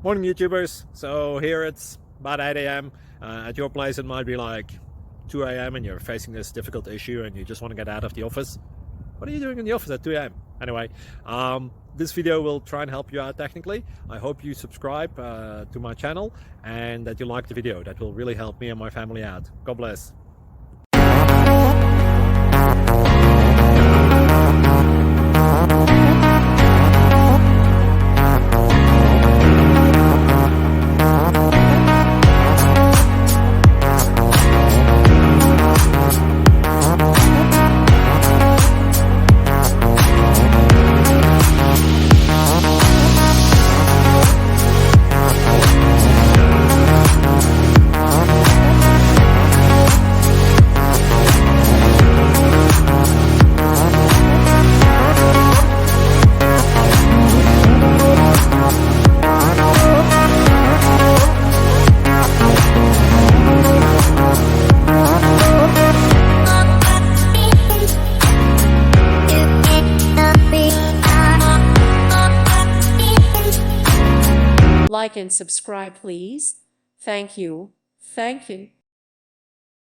Morning YouTubers. So here it's about 8 a.m. At your place it might be like 2 a.m. and you're facing this difficult issue and you just want to get out of the office. What are you doing in the office at 2 a.m.? Anyway, this video will try and help you out technically. I hope you subscribe to my channel and that you like the video. That will really help me and my family out. God bless. Like and subscribe, please. Thank you. Thank you.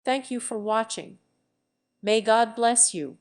Thank you for watching. May God bless you.